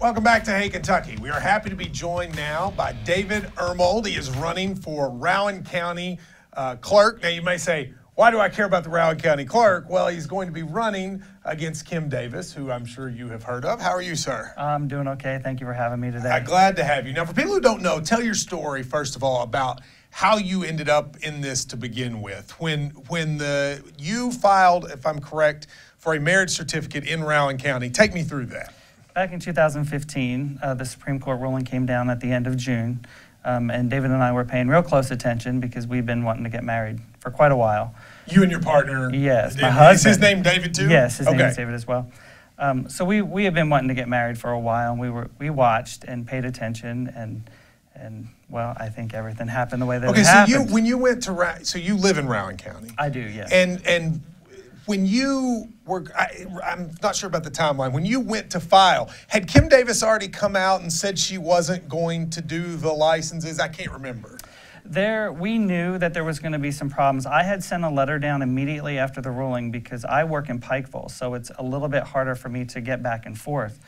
Welcome back to Hey Kentucky. We are happy to be joined now by David Ermold. He is running for Rowan County Clerk. Now you may say, why do I care about the Rowan County Clerk? Well, he's going to be running against Kim Davis, who I'm sure you have heard of. How are you, sir? I'm doing okay. Thank you for having me today. Glad to have you. Now, for people who don't know, tell your story, first of all, about how you ended up in this to begin with. When you filed, if I'm correct, for a marriage certificate in Rowan County. Take me through that. Back in 2015, the Supreme Court ruling came down at the end of June, and David and I were paying real close attention because we've been wanting to get married for quite a while. You and your partner? Yes, my husband. Is his name David too? Yes, his name is David as well. So we have been wanting to get married for a while, and we watched and paid attention, and well, I think everything happened the way that it happened. Okay, so when you went to so you live in Rowan County? I do, yes. And when you were, I'm not sure about the timeline, when you went to file, had Kim Davis already come out and said she wasn't going to do the licenses? I can't remember. We knew that there was going to be some problems. I had sent a letter down immediately after the ruling because I work in Pikeville, so it's a little bit harder for me to get back and forth.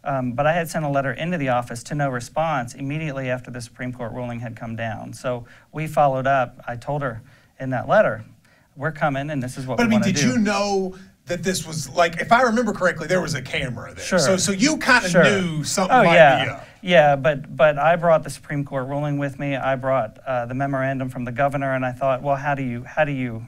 But I had sent a letter into the office to no response immediately after the Supreme Court ruling had come down. So we followed up. I told her in that letter, we're coming, and this is what we want to do. But I mean, did you know that this was, like, if I remember correctly, there was a camera there? Sure. So you kind of knew something might be up. Yeah, but I brought the Supreme Court ruling with me. I brought the memorandum from the governor, and I thought, well, how do you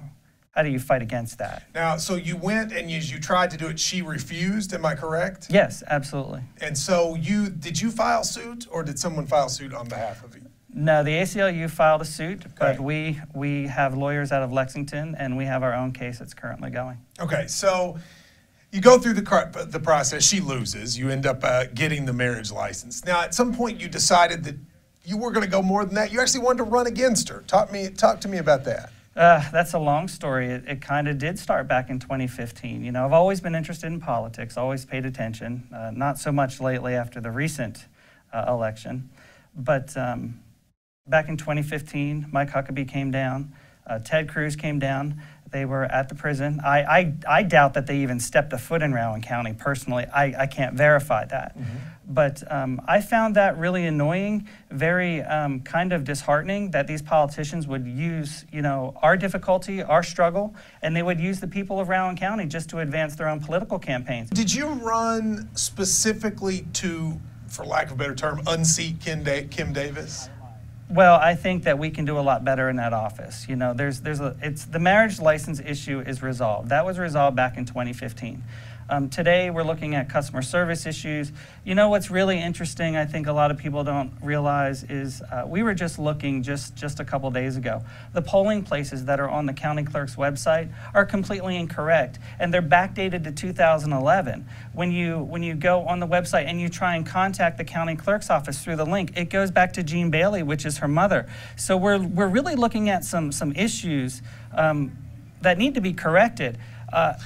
fight against that? Now, so you went and you tried to do it. She refused. Am I correct? Yes, absolutely. And so did you file suit, or did someone file suit on behalf of you? No, the ACLU filed a suit, but we have lawyers out of Lexington, and we have our own case that's currently going. Okay, so you go through the process. She loses. You end up getting the marriage license. Now, at some point, you decided that you were going to go more than that. You actually wanted to run against her. Talk to me about that. That's a long story. It kind of did start back in 2015. You know, I've always been interested in politics, always paid attention, not so much lately after the recent election, but back in 2015, Mike Huckabee came down, Ted Cruz came down. They were at the prison. I doubt that they even stepped a foot in Rowan County personally. I can't verify that. Mm-hmm. But I found that really annoying, very kind of disheartening that these politicians would use, you know, our difficulty, our struggle, and they would use the people of Rowan County just to advance their own political campaigns. Did you run specifically to, for lack of a better term, unseat Kim Davis? Well, I think that we can do a lot better in that office. You know, the marriage license issue is resolved. That was resolved back in 2015. Today, we're looking at customer service issues. You know, what's really interesting, I think a lot of people don't realize, is we were just looking just a couple days ago. The polling places that are on the county clerk's website are completely incorrect, and they're backdated to 2011. When you go on the website and you try and contact the county clerk's office through the link, it goes back to Jean Bailey, which is her mother. So we're really looking at some issues that need to be corrected.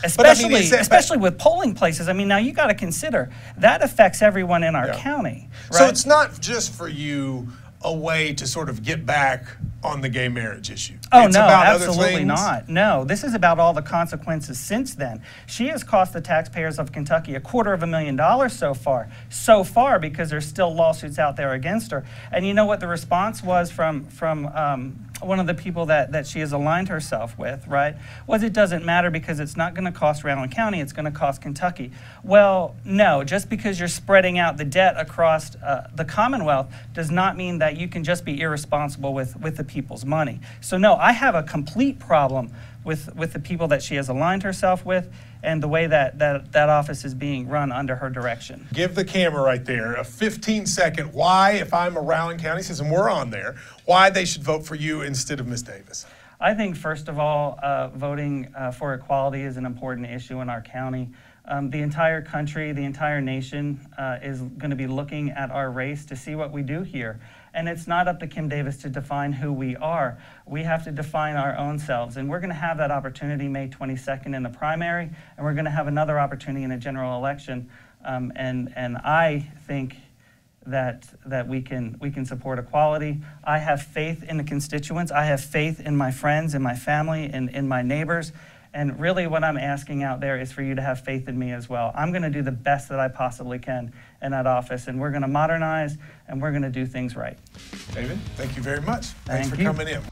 Especially with polling places. I mean, now you got to consider that affects everyone in our county. Right? So it's not just for you a way to sort of get back on the gay marriage issue. Oh, no, absolutely not. No, this is about all the consequences since then. She has cost the taxpayers of Kentucky $250,000 so far, because there's still lawsuits out there against her. And you know what the response was from one of the people that she has aligned herself with, right, was it doesn't matter because it's not going to cost Rowan County, it's going to cost Kentucky. Well, no, just because you're spreading out the debt across the Commonwealth does not mean that you can just be irresponsible with the people's money. So no, I have a complete problem with the people that she has aligned herself with and the way that office is being run under her direction. Give the camera right there a 15-second why, if I'm a Rowan County citizen, we're on there, why they should vote for you instead of Ms. Davis. I think, first of all, voting for equality is an important issue in our county. The entire country, the entire nation is going to be looking at our race to see what we do here. And it's not up to Kim Davis to define who we are. We have to define our own selves. And we're going to have that opportunity May 22nd in the primary, and we're going to have another opportunity in a general election. And I think that we can support equality. I have faith in the constituents. I have faith in my friends, in my family, in my neighbors. And really what I'm asking out there is for you to have faith in me as well. I'm going to do the best that I possibly can in that office, and we're going to modernize, and we're going to do things right. David, thank you very much. Thanks for you. coming in.